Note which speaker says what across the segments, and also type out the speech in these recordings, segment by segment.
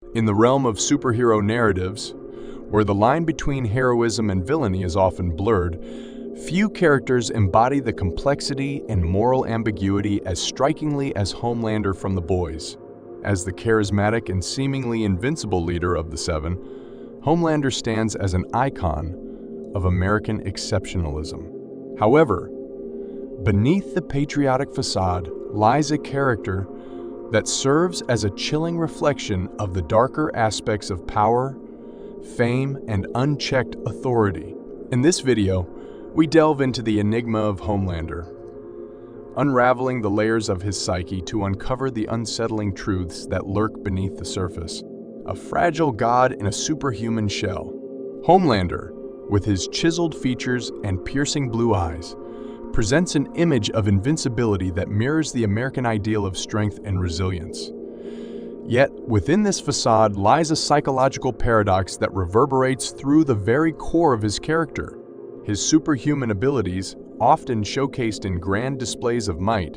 Speaker 1: In the realm of superhero narratives, where the line between heroism and villainy is often blurred, few characters embody the complexity and moral ambiguity as strikingly as Homelander from The Boys. As the charismatic and seemingly invincible leader of the Seven, Homelander stands as an icon of American exceptionalism. However, beneath the patriotic facade lies a character that serves as a chilling reflection of the darker aspects of power, fame, and unchecked authority. In this video, we delve into the enigma of Homelander, unraveling the layers of his psyche to uncover the unsettling truths that lurk beneath the surface. A fragile god in a superhuman shell. Homelander, with his chiseled features and piercing blue eyes, presents an image of invincibility that mirrors the American ideal of strength and resilience. Yet, within this facade lies a psychological paradox that reverberates through the very core of his character. His superhuman abilities, often showcased in grand displays of might,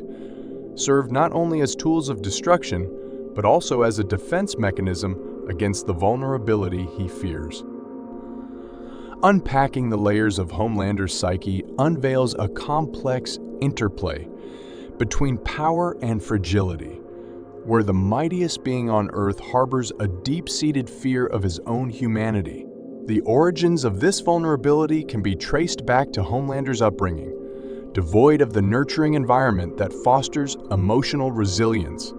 Speaker 1: serve not only as tools of destruction, but also as a defense mechanism against the vulnerability he fears. Unpacking the layers of Homelander's psyche unveils a complex interplay between power and fragility, where the mightiest being on Earth harbors a deep-seated fear of his own humanity. The origins of this vulnerability can be traced back to Homelander's upbringing, devoid of the nurturing environment that fosters emotional resilience.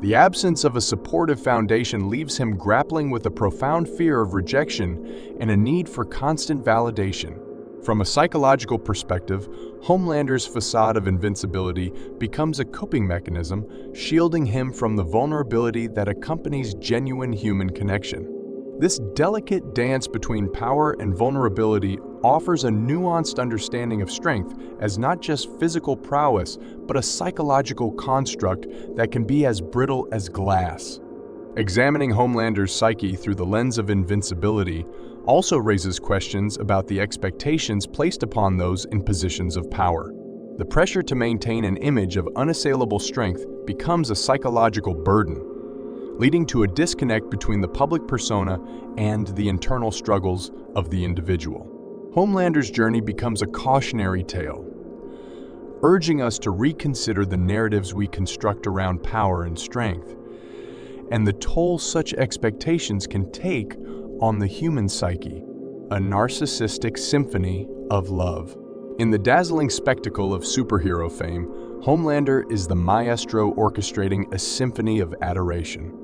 Speaker 1: The absence of a supportive foundation leaves him grappling with a profound fear of rejection and a need for constant validation. From a psychological perspective, Homelander's facade of invincibility becomes a coping mechanism, shielding him from the vulnerability that accompanies genuine human connection. This delicate dance between power and vulnerability offers a nuanced understanding of strength as not just physical prowess, but a psychological construct that can be as brittle as glass. Examining Homelander's psyche through the lens of invincibility also raises questions about the expectations placed upon those in positions of power. The pressure to maintain an image of unassailable strength becomes a psychological burden, leading to a disconnect between the public persona and the internal struggles of the individual. Homelander's journey becomes a cautionary tale, urging us to reconsider the narratives we construct around power and strength, and the toll such expectations can take on the human psyche, a narcissistic symphony of love. In the dazzling spectacle of superhero fame, Homelander is the maestro orchestrating a symphony of adoration.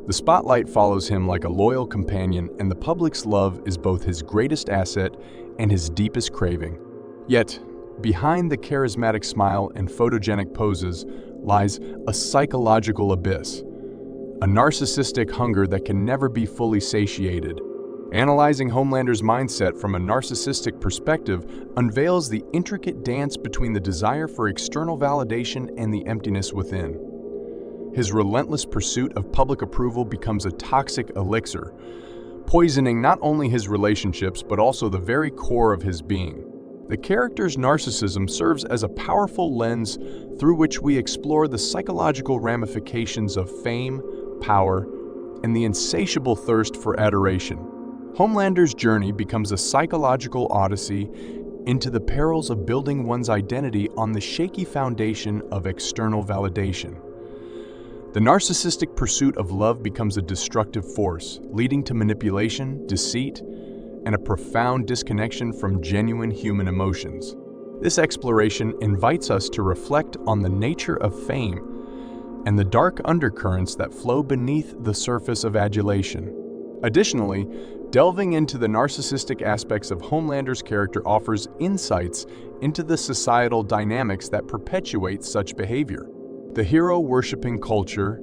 Speaker 1: The spotlight follows him like a loyal companion, and the public's love is both his greatest asset and his deepest craving. Yet, behind the charismatic smile and photogenic poses lies a psychological abyss, a narcissistic hunger that can never be fully satiated. Analyzing Homelander's mindset from a narcissistic perspective unveils the intricate dance between the desire for external validation and the emptiness within. His relentless pursuit of public approval becomes a toxic elixir, poisoning not only his relationships but also the very core of his being. The character's narcissism serves as a powerful lens through which we explore the psychological ramifications of fame, power, and the insatiable thirst for adoration. Homelander's journey becomes a psychological odyssey into the perils of building one's identity on the shaky foundation of external validation. The narcissistic pursuit of love becomes a destructive force, leading to manipulation, deceit, and a profound disconnection from genuine human emotions. This exploration invites us to reflect on the nature of fame and the dark undercurrents that flow beneath the surface of adulation. Additionally, delving into the narcissistic aspects of Homelander's character offers insights into the societal dynamics that perpetuate such behavior. The hero-worshipping culture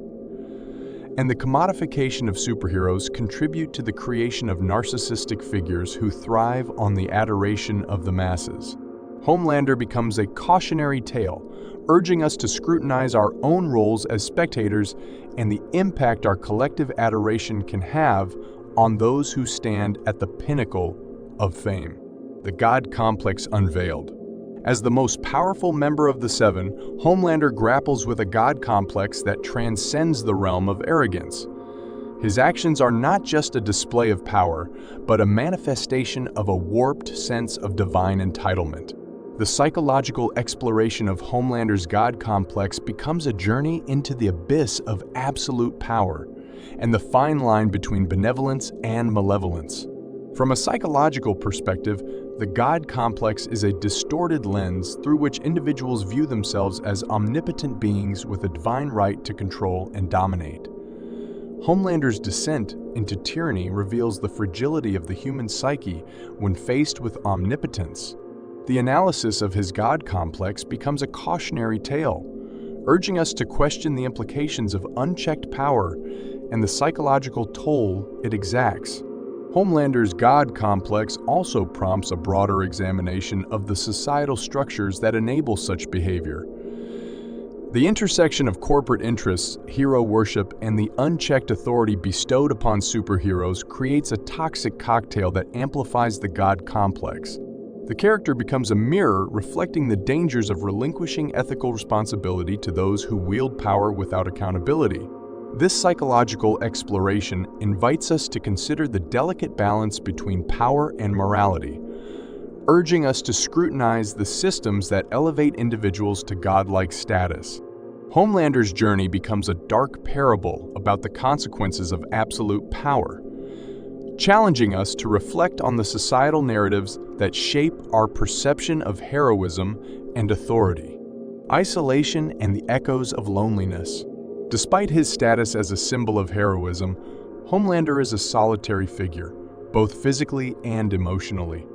Speaker 1: and the commodification of superheroes contribute to the creation of narcissistic figures who thrive on the adoration of the masses. Homelander becomes a cautionary tale, urging us to scrutinize our own roles as spectators and the impact our collective adoration can have on those who stand at the pinnacle of fame. The God complex unveiled. As the most powerful member of the Seven, Homelander grapples with a god complex that transcends the realm of arrogance. His actions are not just a display of power, but a manifestation of a warped sense of divine entitlement. The psychological exploration of Homelander's God complex becomes a journey into the abyss of absolute power and the fine line between benevolence and malevolence. From a psychological perspective, the God complex is a distorted lens through which individuals view themselves as omnipotent beings with a divine right to control and dominate. Homelander's descent into tyranny reveals the fragility of the human psyche when faced with omnipotence. The analysis of his God complex becomes a cautionary tale, urging us to question the implications of unchecked power and the psychological toll it exacts. Homelander's God complex also prompts a broader examination of the societal structures that enable such behavior. The intersection of corporate interests, hero worship, and the unchecked authority bestowed upon superheroes creates a toxic cocktail that amplifies the God complex. The character becomes a mirror reflecting the dangers of relinquishing ethical responsibility to those who wield power without accountability. This psychological exploration invites us to consider the delicate balance between power and morality, urging us to scrutinize the systems that elevate individuals to godlike status. Homelander's journey becomes a dark parable about the consequences of absolute power, challenging us to reflect on the societal narratives that shape our perception of heroism and authority. Isolation and the echoes of loneliness. Despite his status as a symbol of heroism, Homelander is a solitary figure, both physically and emotionally.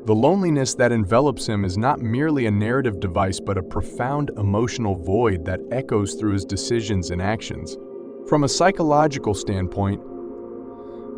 Speaker 1: The loneliness that envelops him is not merely a narrative device but a profound emotional void that echoes through his decisions and actions. From a psychological standpoint,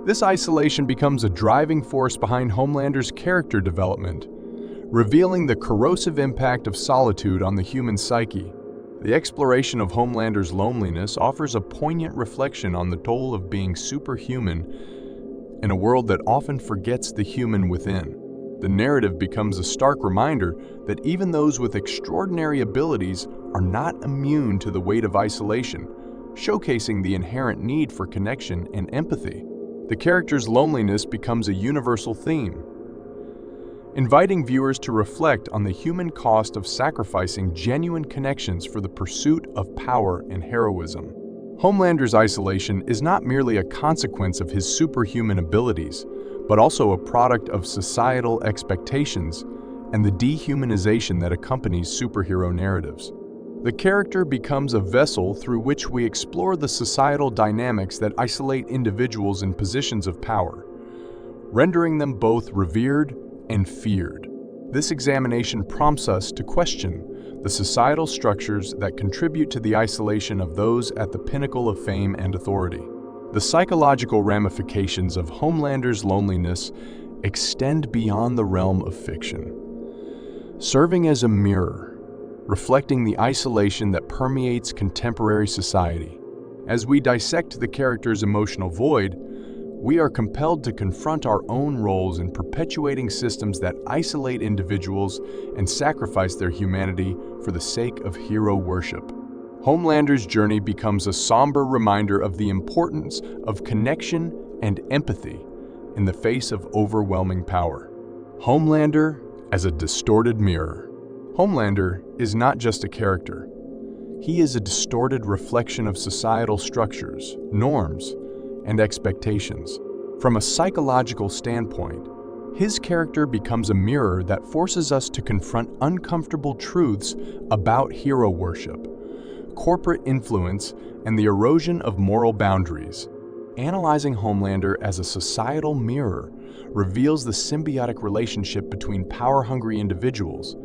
Speaker 1: this isolation becomes a driving force behind Homelander's character development, revealing the corrosive impact of solitude on the human psyche. The exploration of Homelander's loneliness offers a poignant reflection on the toll of being superhuman in a world that often forgets the human within. The narrative becomes a stark reminder that even those with extraordinary abilities are not immune to the weight of isolation, showcasing the inherent need for connection and empathy. The character's loneliness becomes a universal theme, inviting viewers to reflect on the human cost of sacrificing genuine connections for the pursuit of power and heroism. Homelander's isolation is not merely a consequence of his superhuman abilities, but also a product of societal expectations and the dehumanization that accompanies superhero narratives. The character becomes a vessel through which we explore the societal dynamics that isolate individuals in positions of power, rendering them both revered and feared. This examination prompts us to question the societal structures that contribute to the isolation of those at the pinnacle of fame and authority. The psychological ramifications of Homelander's loneliness extend beyond the realm of fiction, serving as a mirror, reflecting the isolation that permeates contemporary society. As we dissect the character's emotional void, we are compelled to confront our own roles in perpetuating systems that isolate individuals and sacrifice their humanity for the sake of hero worship. Homelander's journey becomes a somber reminder of the importance of connection and empathy in the face of overwhelming power. Homelander as a distorted mirror. Homelander is not just a character. He is a distorted reflection of societal structures, norms, and expectations. From a psychological standpoint, his character becomes a mirror that forces us to confront uncomfortable truths about hero worship, corporate influence, and the erosion of moral boundaries. Analyzing Homelander as a societal mirror reveals the symbiotic relationship between power-hungry individuals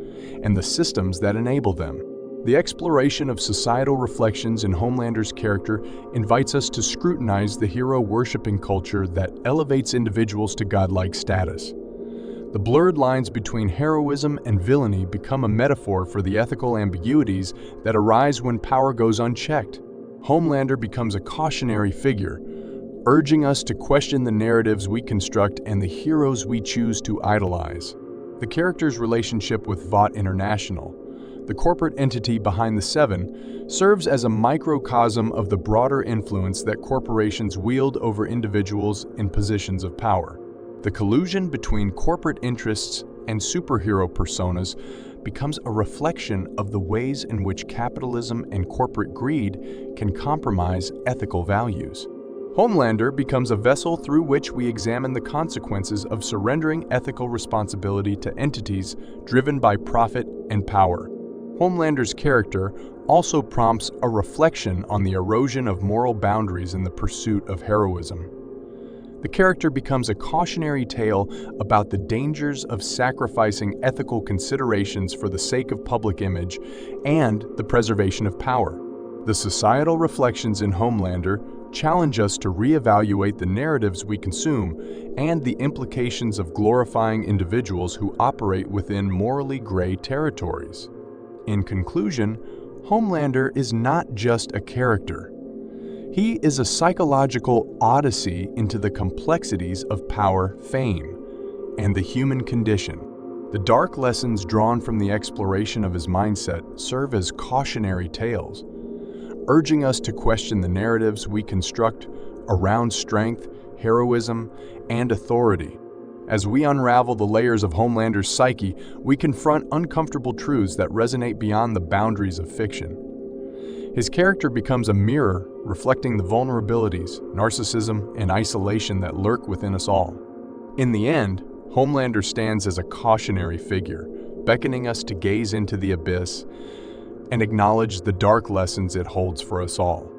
Speaker 1: and the systems that enable them. The exploration of societal reflections in Homelander's character invites us to scrutinize the hero-worshipping culture that elevates individuals to godlike status. The blurred lines between heroism and villainy become a metaphor for the ethical ambiguities that arise when power goes unchecked. Homelander becomes a cautionary figure, urging us to question the narratives we construct and the heroes we choose to idolize. The character's relationship with Vought International, the corporate entity behind the Seven, serves as a microcosm of the broader influence that corporations wield over individuals in positions of power. The collusion between corporate interests and superhero personas becomes a reflection of the ways in which capitalism and corporate greed can compromise ethical values. Homelander becomes a vessel through which we examine the consequences of surrendering ethical responsibility to entities driven by profit and power. Homelander's character also prompts a reflection on the erosion of moral boundaries in the pursuit of heroism. The character becomes a cautionary tale about the dangers of sacrificing ethical considerations for the sake of public image and the preservation of power. The societal reflections in Homelander challenge us to reevaluate the narratives we consume and the implications of glorifying individuals who operate within morally gray territories. In conclusion, Homelander is not just a character. He is a psychological odyssey into the complexities of power, fame, and the human condition. The dark lessons drawn from the exploration of his mindset serve as cautionary tales, urging us to question the narratives we construct around strength, heroism, and authority. As we unravel the layers of Homelander's psyche, we confront uncomfortable truths that resonate beyond the boundaries of fiction. His character becomes a mirror reflecting the vulnerabilities, narcissism, and isolation that lurk within us all. In the end, Homelander stands as a cautionary figure, beckoning us to gaze into the abyss and acknowledge the dark lessons it holds for us all.